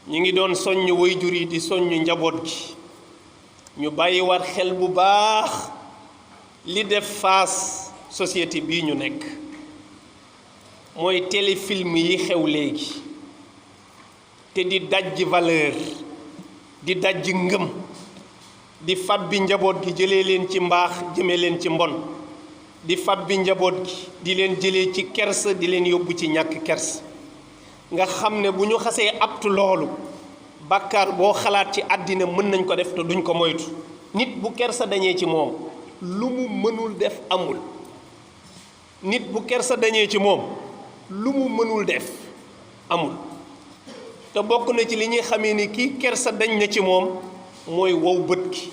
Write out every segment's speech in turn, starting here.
ñi ngi doon soññ waajur yi di soññ njaboot gi ñu bàyyi war xel bu baax li def face société bii ñu nekk mooy téléfilm yi xew léegi te di dajji valeur di dajji ngëm di fabbi njaboot gi jëlee leen ci mbaax jëme leen ci mbon di fabbi njaboot gi di leen jëlee ci kersa di leen yóbbu ci ñàkk kersa nga xam ne bu ñu xasee aptu loolu bàkkaar boo xalaat ci àddina mën nañ ko def te duñ ko moytu nit bu kersa dañee ci moom lu mu mënul def amul nit bu kersa dañee ci moom lu mu mënul def amul te bokk na ci li ñuy xamee ni kii kersa dañ na ci moom mooy wow bët gi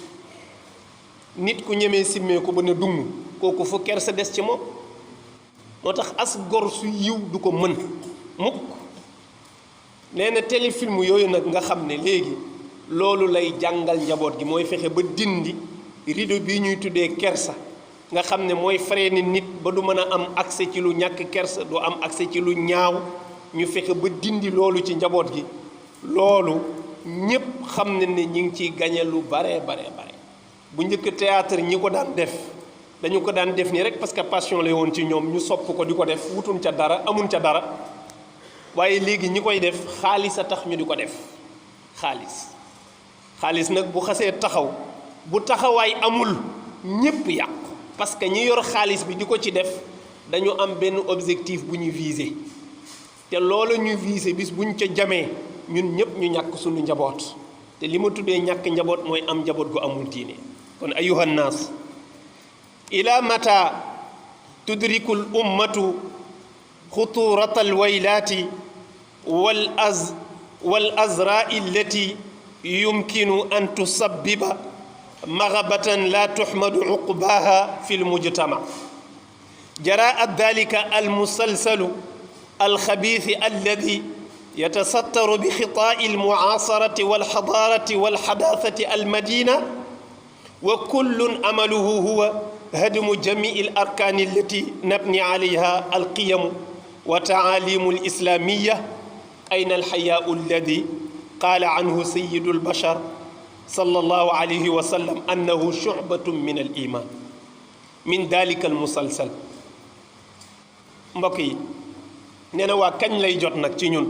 nit ku ñemee simmee ko ba ne dung kooku fu kersa des ci moom moo tax as gor su yiw du ko mën mukk nee na téléfilm yooyu nag nga xam ne léegi loolu lay jàngal njaboot gi mooy fexe ba dindi rideau bii ñuy tuddee kersa nga xam ne mooy freiner nit ba du mën a am accès ci lu ñàkk kersa du am accès ci lu ñaaw ñu fexe ba dindi loolu ci njaboot gi loolu ñépp xam ne ñi ngi ciy gañe lu bare bu njëkk théâtre ñi ko daan def dañu ko daan def nii rek parce que passion la woon ci ñoom ñu sopp ko di ko def wutuñ ca dara amuñ ca dara waaye léegi ñi koy def xaalis a tax ñu di ko def xaalis nag bu xasee taxaw bu taxawaay amul ñépp yàqu parce que ñi yor xaalis bi di ko ci def dañu am benn objectif bu ñu viser te loolu ñu viser bis buñ ca jamee ñun ñépp ñu ñàkk suñu njaboot te li ma tuddee ñàkk njaboot mooy am njaboot gu amul diine kon ayuha nnaas ila mata tudriku l ummatu xuturata alwaylaati wal azraai allati yumkinu an tusabbiba maghabatan la tuhmadu uqbaha fi lmujtama jaraat dalika almusalsalu alxabiith alladi yatasattaru bi xitaa'i almucaasarati walxadaarati walxadaasati almadina wa kullun amaluhu huwa hadmu jamii alarkaani allati nabni alayha alqiyamu wa taalimu alislamiya ayna alxayaau alladi qaala anhu sayidu albashar sallallahu alayhi wa sallam annahu shu'batun min aliman min dalika almusalsal mbokk yi nee na waa kañ lay jot nag ci ñun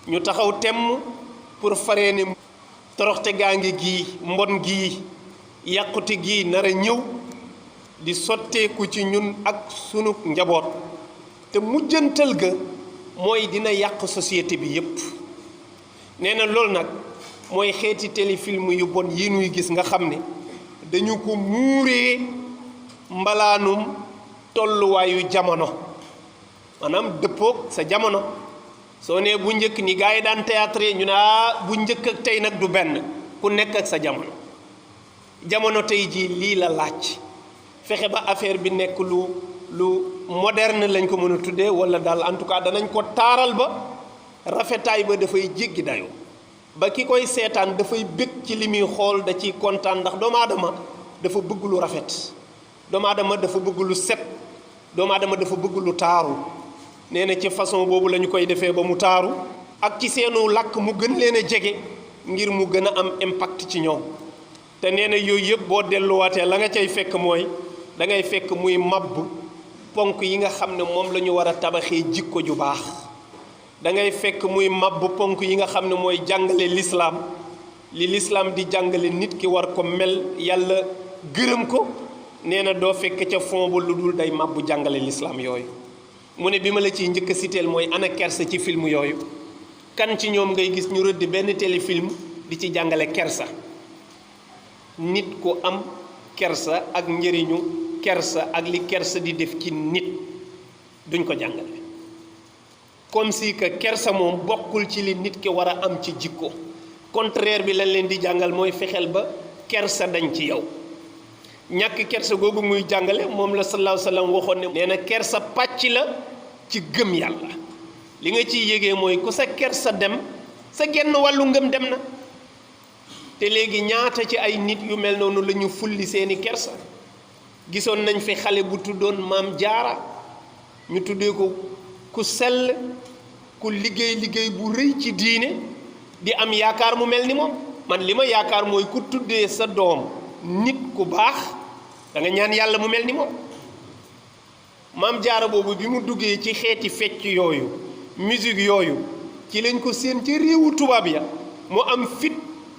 ñu taxaw temm pour faree ne toroxte gaa ngi gii mbon gii yàqute gii nar a ñëw di sotteeku ci ñun ak sunu njaboot te mujjantal ga mooy dina yàq société bi yépp nee na loolu nag mooy xeeti téléfilm yu bon yi nuy gis nga xam ne dañu ko muuree mbalaanum tolluwaayu jamono maanaam dëppoog sa jamono soo nee bu njëkk ni gars yi daan théâtre ñu ne bu njëkk ak tey nag du benn ku nekk ak sa jamono tey jii lii la laaj fexe ba affaire bi nekk lu moderne lañ ko mën a tuddee wala daal en tout cas danañ ko taaral ba rafetaay ba dafay jéggi dayoo ba ki koy seetaan dafay bëgg ci li muy xool da ciy kontaan ndax doomu aadama dafa bëgg lu rafet doomu aadama dafa bëgg lu set doomu aadama dafa bëgg lu taaru nee na ci façon boobu la ñu koy defee ba mu taaru ak ci seenu làkk mu gën leen a jege ngir mu gën a am impact ci ñoom te nee na yooyu yëpp boo delluwaatee la nga cay fekk mooy da ngay fekk muy mabb ponk yi nga xam ne moom la ñu war a tabaxee jikko ju baax da ngay fekk muy mabb ponk yi nga xam ne mooy jàngale lislaam li lislaam di jàngale nit ki war ko mel yàlla gërëm ko nee na doo fekk ca fond ba lu dul day mabbu jàngale lislaam yooyu mu ne bi ma la ciy njëkk a siteel mooy ana kersa ci film yooyu kan ci ñoom ngay gis ñu rëdd benn téléfilm di ci jàngale kersa nit ku am kersa ak njëriñu kersa ak li kersa di def ci nit duñ ko jàngale comme si que kersa moom bokkul ci li nit ki war a am ci jikko contraire bi lañ leen di jàngal mooy fexeel ba kersa dañ ci yow ñàkk kersa googu muy jàngale moom la sallallahu alayhi wa sallam waxoon ne nee na kersa pàcc la ci gëm yàlla li nga ciy yégee mooy ku sa kersa dem sa genn wàllu ngëm dem na te léegi ñaata ci ay nit yu mel noonu la ñu fulli seeni kersa gisoon nañ fi xale bu tuddoon maam jaara ñu tuddee ko ku sell ku liggéey bu rëy ci diine di am yaakaar mu mel ni moom. man li ma yaakaar mooy ku tuddee sa doom nit ku baax da nga ñaan yàlla mu mel ni moom. maam jaara boobu bi mu duggee ci xeeti fecc yooyu musique yooyu ci lañ ko séen ci réewu tubaab ya mu am fit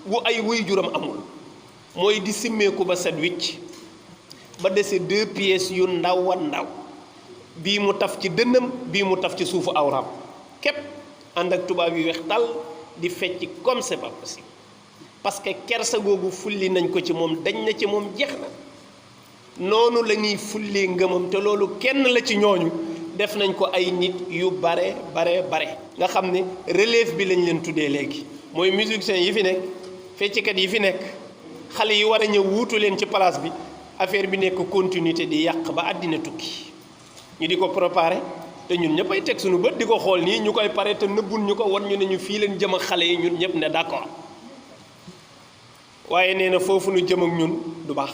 wu ay waajuram amul, mooy di simmeeku ba set wicc ba dese 2 pièces yu ndaw a ndaw, bii mu taf ci dënnam bii mu taf ci suufu awraam képp, ànd ak tubaab yu weex tàll di fecc comme c'est pas possible, parce que kersa googu fulli nañ ko ci moom, dañ na ci moom, jeex na. noonu la ñuy fullee ngëmam, te loolu kenn la ci ñooñu def nañ ko ay nit yu bare nga xam ne relève bi lañ leen tuddee léegi, mooy musiciens yi fi nekk, fecckat yi fi nekk, xale yi war a ñëw wuutu leen ci place bi, affaire bi nekk continuité di yàq ba àddina tukki. ñu di ko préparé te ñun ñëpp ay teg suñu bët di ko xool nii ñu koy pare te nëbbul ñu ko wan ñu ne ñu fii leen jëm ak xale yi, ñun ñëpp ne d'accord. waaye nee na foofu nu jëm ak ñun du baax.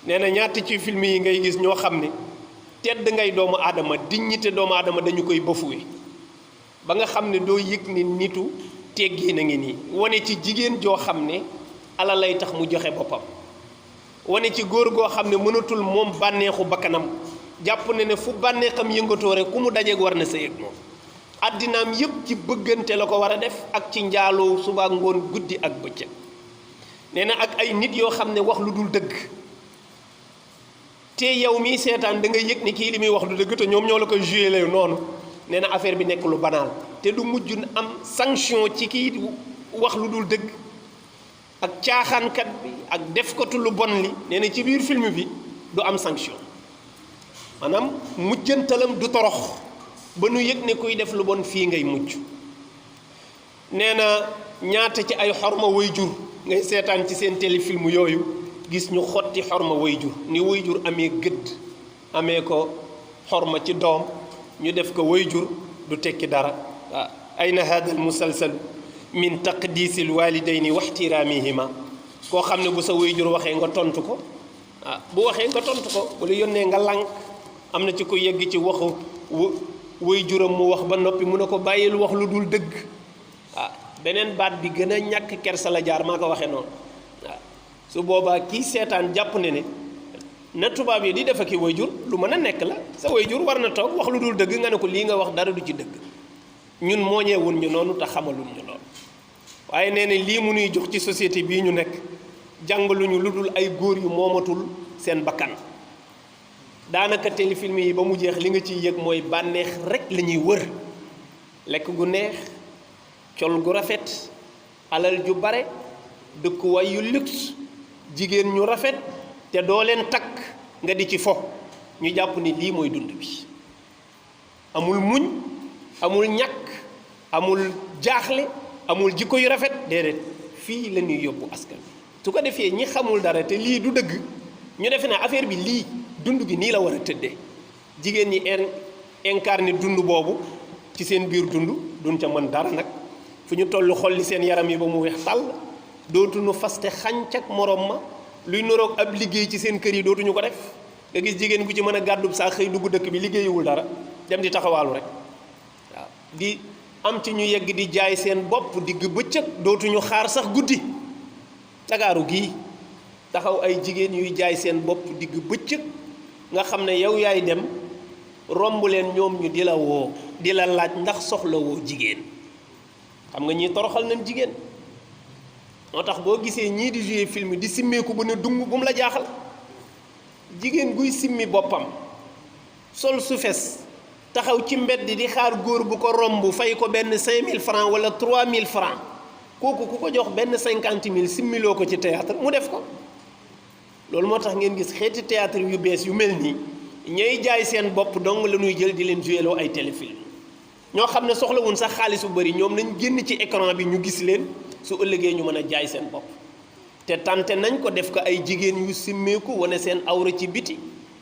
nee na ñaata ci film yi ngay gis ñoo xam ne tedd ngay doomu aadama, dignité doomu aadama dañu koy bëfuwe ba nga xam ne doo yëg ni nitu teggi na ngi nii. wane ci jigéen joo xam ne alal lay tax mu joxe boppam, wane ci góor goo xam ne mënatul moom bànneexu bakkanam, jàpp ne ne fu bànneexam yëngatoo rek ku mu dajeeg war na sa yëg moom. addinaam yépp ci bëggante la ko war a def ak ci njaaloo suba ngoon guddi ak bëccëg. nee na ak ay nit yoo xam ne wax lu dul dëgg, te yow mii seetaan da nga yëg ni kii li muy wax du dëgg te ñoom ñoo la koy joué lay noonu. nee na affaire bi nekk lu banal te du mujj am sanction ci kii wax lu dul dëgg ak caaxaankat bi ak defkatu lu bon li. nee na ci biir film bi du am sanction, maanaam mujjantalam du torox ba nu yëg ne kuy def lu bon fii ngay mujj. nee na ñaata ci ay xorma waajur ngay seetaan ci seen téléfilm yooyu, gis ñu xotti xorma waajur, ni waajur amee gëdd, amee ko xorma ci doom, ñu def ko waajur du tekki dara. waaw ayna hada al musalsal min taqdisil walidayni wa ihtiramihima. koo xam ne bu sa waajur waxee nga tontu ko, bu waxee nga tontu ko, wala yónnee nga lànk. am na ci ko yegg ci waxu waajuram mu wax ba noppi mu ne ko bàyyil wax lu dul dëgg. beneen baat bi gën a ñàkk kersa la jaar, maa ko waxee noonu. su boobaa kii seetaan jàpp ne ne na tubaab yi di def ak i waajur lu mën a nekk la. sa waajur war na toog wax lu dul dëgg nga ne ko lii nga wax dara du ci dëgg. ñun mooñeewuñ ñu noonu te xamaluñ ñu lool. waaye nee na lii mu nuy jox ci société bii ñu nekk, jàngaluñu lu dul ay góor yu moomatul seen bakkan. daanaka téléfilm yi ba mu jeex li nga ciy yëg mooy bànneex rek la ñuy wër. lekk gu neex, col gu rafet, alal ju bare, dëkkuwaay yu luxe, jigéen ñu rafet te doo leen takk nga di ci fo. ñu jàpp ni lii mooy dund bi. amul muñ, amul ñàkk, amul jaaxle, amul jikko yu rafet, déedéet. fii la ñuy yóbbu askan bi. su ko defee ñi xamul dara te lii du dëgg, ñu defe ne affaire bi lii dund gi nii la war a tëddee. jigéen ñi incarné dund boobu ci seen biir dund duñ ca mën dara nag. fu ñu toll xolli seen yaram yi ba mu weex tàll, dootuñu faste xànc ak morom ma. luy noroog ab liggéey ci seen kër yi dootuñu ko def. nga gis jigéen gu ci mën a gàddub saa xëy dugg dëkk bi liggéeyiwul dara, dem di taxawaalu rek. waaw di am ci ñu yegg di jaay seen bopp digg bëccëg, dootuñu xaar sax guddi. Ndakaaru gii taxaw ay jigéen yuy jaay seen bopp digg bëccëg, nga xam ne yow yaay dem romb leen ñoom ñu di la woo, di la laaj ndax soxla woo jigéen. xam nga ñii toroxal nañ jigéen. moo tax boo gisee ñii di jouer film di simmeeku ba ne dung bu mu la jaaxal. jigéen guy simmi boppam sol su fes taxaw ci mbedd di xaar góor bu ko romb fay ko benn 5000 francs wala 3000 francs, kooku ku ko jox benn 50 000 simmiloo ko ci théâtre mu def ko. loolu moo tax ngeen gis xeeti théâtre yu bees yu mel nii ñooy jaay seen bopp dong la ñuy jël di leen jouer loo ay téléfilm. ñoo xam ne soxlawuñ sax xaalis bu bari, ñoom nañ génn ci écran bi ñu gis leen, su ëllëgee ñu mën a jaay seen bopp. te tante nañ ko def ko ay jigéen yu simmeeku wane seen awra ci biti,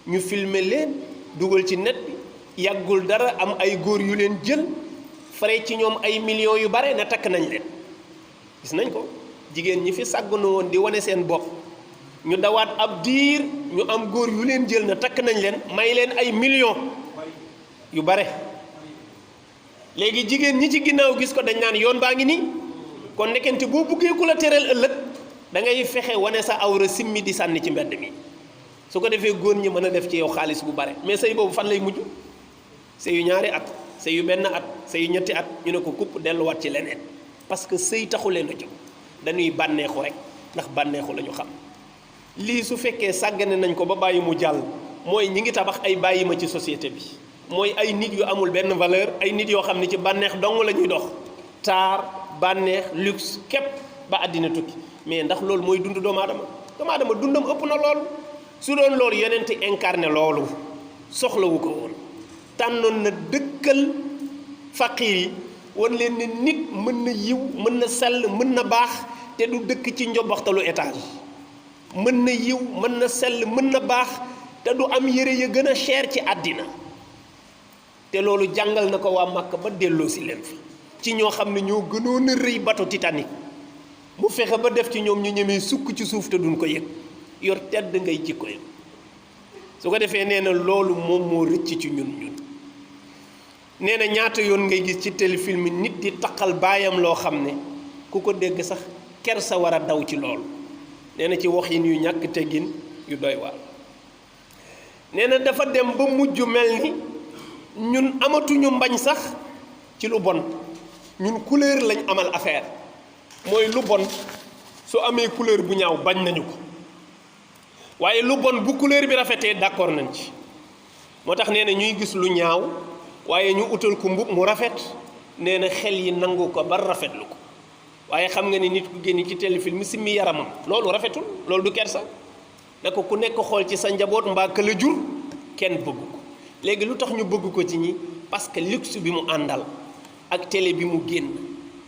ñu filmer leen dugal ci net bi. yàggul dara am ay góor yu leen jël fare ci ñoom ay millions yu bare na takk nañ leen. gis nañ ko jigéen ñi fi sàgganu woon di wane seen bopp, ñu dawaat ab diir ñu am góor yu leen jël na takk nañ leen, may leen ay millions yu bare. léegi jigéen ñi ci ginnaaw gis ko dañ naan yoon baa ngi nii, kon nekkente boo buggee ku la teral ëllëg da ngay fexe wane sa awra simmi di sànni ci mbedd mi su ko defee góor ñi mën a def ci yow xaalis bu bare mais sëy boobu fan lay mujj sëy yu ñaari at sëy yu benn at sëy yu ñetti at ñu ne ko kupp delluwaat ci leneen parce que sëy taxu leen a jóg dañuy bànneexu rek ndax bànneexu la ñu xam lii su fekkee sàggane nañ ko ba bàyyi mu jàll mooy ñi ngi tabax ay bàyyi ma ci société bi mooy ay nit yu amul benn valeur ay nit yoo xam ne ci bànneex dong la ñuy dox taar bànneex luxe képp ba àddina tukki mais ndax loolu mooy dund doomu aadama dundam ëpp na loolu su doon loolu yonent incarné loolu soxlawu ko woon tànnoon na dëkkal faqiir yi wan leen ne nit mën na yiw mën na sell mën na baax te du dëkk ci njobaxtalu étage mën na yiw mën na sell mën na baax te du am yére ya gën a cher ci àddina te loolu jàngal na ko waa Màkka ba delloo si leen fi ci ñoo xam ne ñoo gënoon a rëy bateau Titanic mu fexe ba def ci ñoom ñu ñemee sukk ci suuf te duñ ko yëg yor tedd ngay jikko yi su ko defee nee na loolu moom moo rëcc ci ñun nee na ñaata yoon ngay gis ci téléfilm nit di taqal baayam loo xam ne ku ko dégg sax kersa war a daw ci loolu nee na ci wax yin yu ñàkk teggin yu doy waar nee na dafa dem ba mujj mel ni ñun amatuñu mbañ sax ci lu bon ñun couleur lañ amal affaire mooy lu bon su amee couleur bu ñaaw bañ nañu ko waaye lu bon bu couleur bi rafetee d'accord nañ ci moo tax nee na ñuy gis lu ñaaw waaye ñu utal ko mbub mu rafet nee na xel yi nangu ko ba rafetlu ko waaye xam nga ni nit ku génn ci téléfilm simmi yaramam loolu rafetul loolu du kersa da ko ku nekk xool ci sa njaboot mbaa ka la jur kenn bëgg ko léegi lu tax ñu bëgg ko ci ñi parce que luxe bi mu àndal ak télé bi mu génn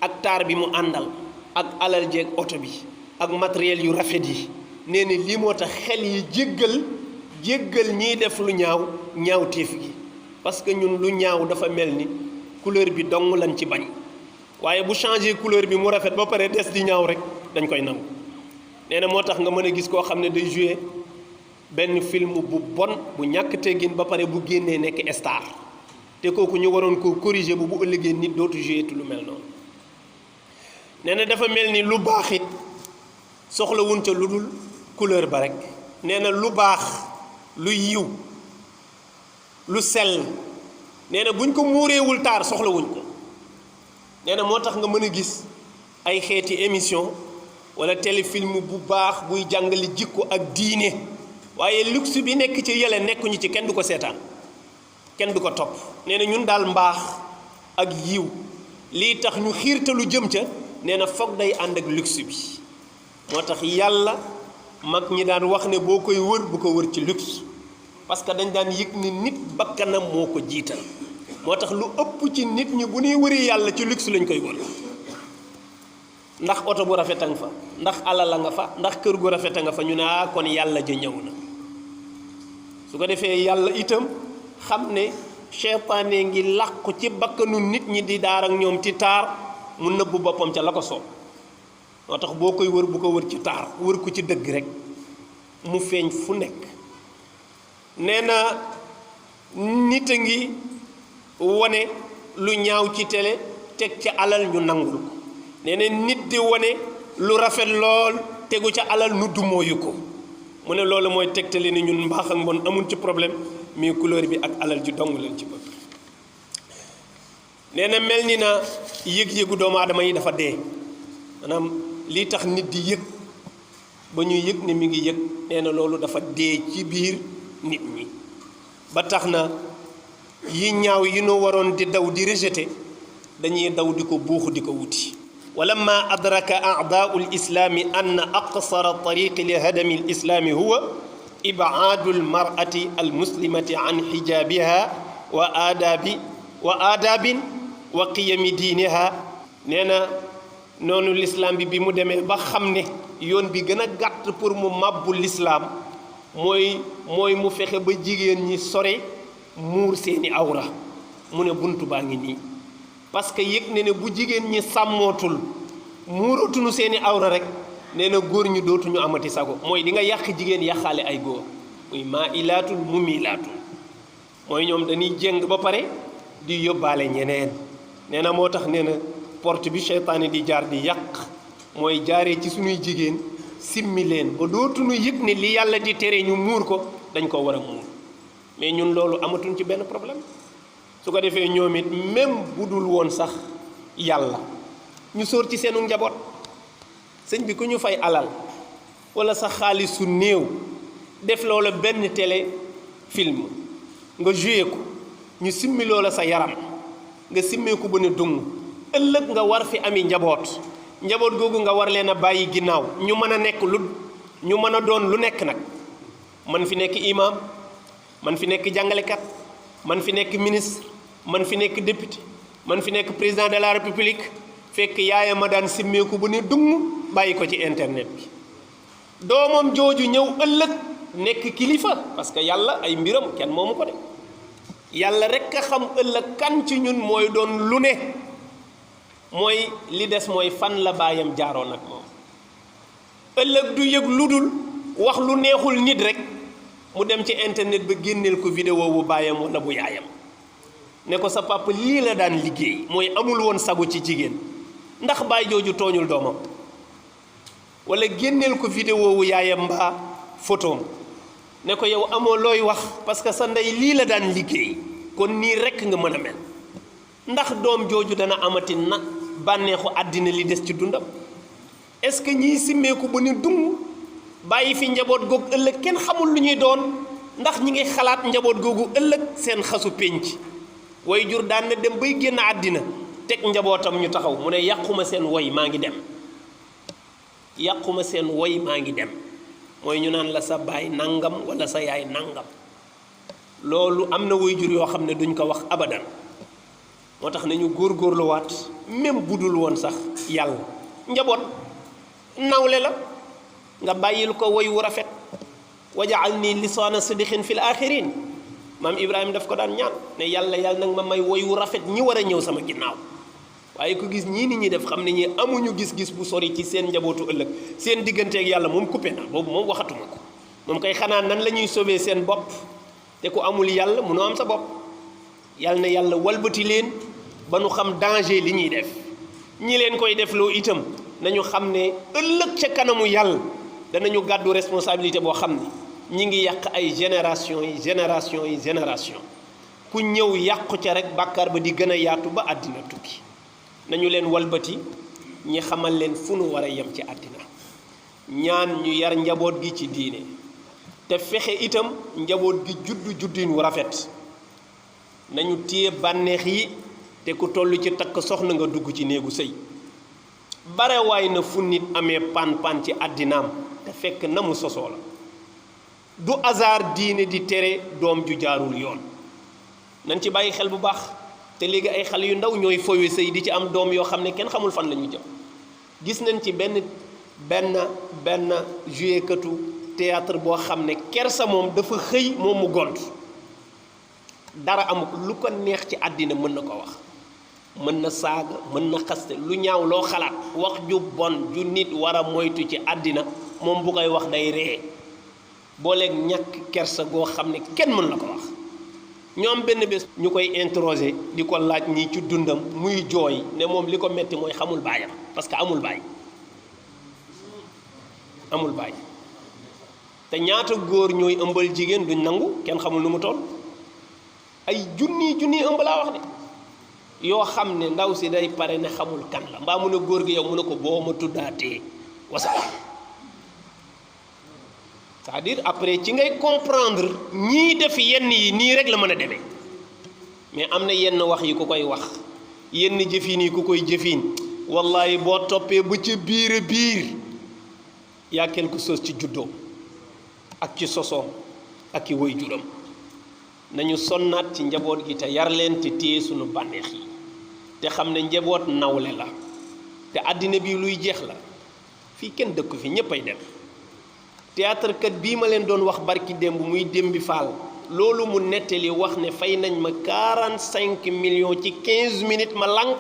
ak taar bi mu àndal ak alal jeeg oto bi ak matériel yu rafet yi nee na lii moo tax xel yi jéggal ñiy def lu ñaaw téef gi parce que ñun lu ñaaw dafa mel ni couleur bi dong lañ ci bañ waaye bu changé couleur bi mu rafet ba pare des di ñaaw rek dañ koy nangu nee na moo tax nga mën a gis koo xam ne day joué benn film bu bon bu ñàkk teggin ba pare bu génnee nekk star te kooku ñu waroon ko corriger bu ëllëgee nit dootu joué tu lu mel noonu nee na dafa mel ni lu baax it soxlawuñ ca lu dul couleur ba rek nee na lu baax lu yiw lu sell nee na buñ ko muureewul taar soxlawuñ ko nee na moo tax nga mën a gis ay xeeti émission wala téléfilm bu baax buy jàngale jikko ak diine waaye luxe bi nekk ci yële nekkuñu ci kenn du ko seetaan kenn du ko topp nee na ñun daal mbaax ak yiw lii tax ñu xiirtalu jëm ca nee na foog day ànd ak luxe bi moo tax yàlla mag ñi daan wax ne boo koy wër bu ko wër ci luxe parce que dañ daan yëg ni nit bakkanam moo ko jiital moo tax lu ëpp ci nit ñi bu ñuy wëri yàlla ci luxe lañ koy wër ndax oto bu rafet a nga fa ndax alal a nga fa ndax kër gu rafet a nga fa ñu ne kon yàlla ja ñëw na su ko defee yàlla itam xam ne seytaane ngi làqu ci bakkanu nit ñi di daar ak ñoom ci taar mu nëbbu boppam ca la ko soob moo tax boo koy wër bu ko wër ci taar wër ko ci dëgg rek mu feeñ fu nekk nee na nit a ngi wane lu ñaaw ci télé teg ca alal ñu nangul ko nee na nit di wane lu rafet lool tegu ca alal nu dumooyu ko mu ne loolu mooy tegtali ni ñun mbaax ak mbon amul ci problème mais couleur bi ak alal ji dong leen ci bëgg nee na mel ni na yëg-yëgu doomu aadama yi dafa dee maanaam lii tax nit di yëg ba ñuy yëg ne mi ngi yëg nee na loolu dafa dee ci biir nit ñi ba tax na yi ñaaw yi nu waroon di daw di rejeté dañuy daw di ko buuxu di ko wuti ولما أدرك أعداء الإسلام أن أقصر الطريق لهدم الإسلام هو إبعاد المرأة المسلمة عن حجابها وآداب وقيم دينها نينا نونو الإسلام بي مو ديمé ba xamné yoon bi gëna gatt pour mu mabbu l'islam moy mu fexé ba jigéen ñi sore muur seeni awra mu ne buntu baangi ni parce que yëg ne bu jigéen ñi sàmmootul muuratunu seeni awra rek nee na góor ñi dootuñu amati sago mooy di nga yàq jigéen yàqaale ay góor muy maa ilaatul mu milaatul mooy ñoom dañuy jéng ba pare di yóbbaale ñeneen nee na moo tax nee na porte bi seytaane di jaar di yàq mooy jaaree ci suñuy jigéen simmi leen ba dootuñu yëg ne li yàlla di tere ñu muur ko dañ ko war a muur mais ñun loolu amatuñ ci benn problème su ko defee ñoom it même bu dul woon sax yàlla ñu sóor ci seenu njaboot sëñ bi ku ñu fay alal wala sa xaalis su néew def loola benn télé film nga joué ko ñu simmi loola sa yaram nga simmeeku ba ne dung ëllëg nga war fi ami njaboot googu nga war leen a bàyyi ginnaaw ñu mën a nekk ñu mën a doon lu nekk nag man fi nekk imam man fi nekk jàngalekat man fi nekk ministre man fi nekk député man fi nekk président de la république fekk yaayam a daan simmeeku bu ne dung bàyyi ko ci internet bi doomam jooju ñëw ëllëg nekk kilifa parce que yàlla ay mbiram kenn moomu ko de yàlla rek a xam ëllëg kan ci ñun mooy doon lu ne mooy li des mooy fan la baayam jaaroon ak moom ëllëg du yëg lu dul wax lu neexul nit rek mu dem ci internet ba génneel ko vidéo bu baayam wala bu yaayam ne ko sa papa lii la daan liggéey mooy amul woon sagu ci jigéen ndax baay jooju tooñul doomam wala génneel ko vidéo wu yaayam mbaa photom ne ko yow amoo looy wax parce que sa ndey lii la daan liggéey kon nii rekk nga mën a mel ndax doom jooju dana amati na bànneexu àddina li des ci dundam est-ce que ñiy simmeeku ba ni dung bàyyi fi njaboot googu ëllëg kenn xamul lu ñuy doon ndax ñi ngi xalaat njaboot googu ëllëg seen xasu pénc way jur daan na dem bay génn àddina teg njabootam ñu taxaw mu ne yàquma seen woy maa ngi dem yàquma seen woy maa ngi dem mooy ñu naan la sa baay nangam wala sa yaay nangam loolu am na way jur yoo xam ne duñ ko wax abadan moo tax nañu góorgóorluwaat même budul woon sax yàlla njaboot nawle la nga bàyyil ko woy wu rafet wajaal nii lisaana sidixin fil axirin maam Ibrahima daf ko daan ñaan ne yàlla nag ma may woy wu rafet ñi war a ñëw sama ginnaaw waaye ku gis ñii nit ñi def xam ne ñi amuñu gis-gis bu sori ci seen njabootu ëllëg seen digganteeg yàlla moom coupé na boobu moom waxatuma ko moom kay xanaa nan la ñuy sauver seen bopp te ku amul yàlla mënoo am sa bopp yàlla na yàlla walbati leen ba nu xam danger li ñuy def ñi leen koy def loo itam nañu xam ne ëllëg ca kanamu yàlla danañu gàddu responsabilité boo xam ne ñi ngi yàq ay génération ku ñëw yàqu ca rek bàkkaar ba di gën a yaatu ba àddina tukki nañu leen walbati ñi xamal leen fu nu war a yem ci àddina ñaan ñu yar njaboot gi ci diine te fexe itam njaboot gi juddin wu rafet nañu téye bànneex yi te ku toll ci takk soxna nga dugg ci néegu sëy barewaay na fu nit amee pan ci àddinaam te fekk na mu sosoo la du hasard diine di tere doom ju jaarul yoon nañ ci bàyyi xel bu baax te léegi ay xale yu ndaw ñooy fowe sëy di ci am doom yoo xam ne kenn xamul fan la ñu jëm gis nañ ci benn joué katu théâtre boo xam ne kersa moom dafa xëy moom mu gont dara amuk lu ko neex ci àddina mën na ko wax mën na saaga mën na xaste lu ñaaw loo xalaat wax ju bon ju nit war a moytu ci àddina moom bu koy wax day ree booleeg ñàkk kersa goo xam ne kenn mën la ko wax ñoom benn bés ñu koy interroger di ko laaj ñii ci dundam muy jooy ne moom li ko metti mooy xamul baayam parce que amul baay te ñaata góor ñooy ëmbal jigéen duñ nangu kenn xamul nu mu toll ay junni ëmb laa wax de yoo xam ne ndaw si day pare ne xamul kan la mbaa mun a góor gi yow mun a ko boo ma tuddaatee wasalaam c'est-à-dire après ci ngay comprendre ñii def yenn yi nii rek la mën a demee mais am na yenn wax yi ku koy wax yenn jëfin yi ku koy jëfin wallahi boo toppee ba ca biir yaa quelque chose ci juddoo ak ci sosoom ak i woy juram nañu sonnaat ci njaboot gi te yar leen te téye sunu bànneex yi te xam ne njaboot nawle la te àddina bi luy jeex la fii kenn dëkk fi ñépp ay dem théâtre kat bii ma leen doon wax barki démb muy Dembi Fall loolu mu nettali wax ne fay nañ ma 45 millions ci 15 minutes ma lànk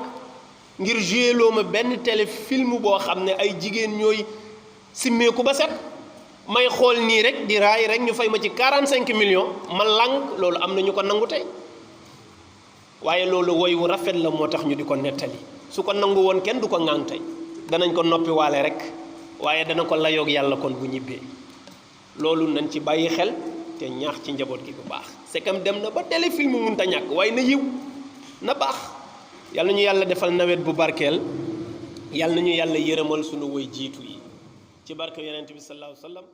ngir joué loo ma benn téléfilm boo xam ne ay jigéen ñooy simmeeku ba set may xool nii rek di raay rek ñu fay ma ci 45 millions ma lànk loolu am na ñu ko nangu tey waaye loolu woy wu rafet la moo tax ñu di ko nettali su ko nangu woon kenn du ko ŋàng tey danañ ko noppi waale rek waaye dana ko layoog yàlla kon bu ñibbee loolu nañ ci bàyyi xel te ñaax ci njaboot gi bu baax c'est comme dem na ba téléfilm mënta ñàkk waaye na yiw na baax yàlla ñu yàlla defal nawet bu barkeel yàlla nañu yàlla yërëmal sunu woy jiitu yi ci barke yonent bi sallallahu alayhi wa sallam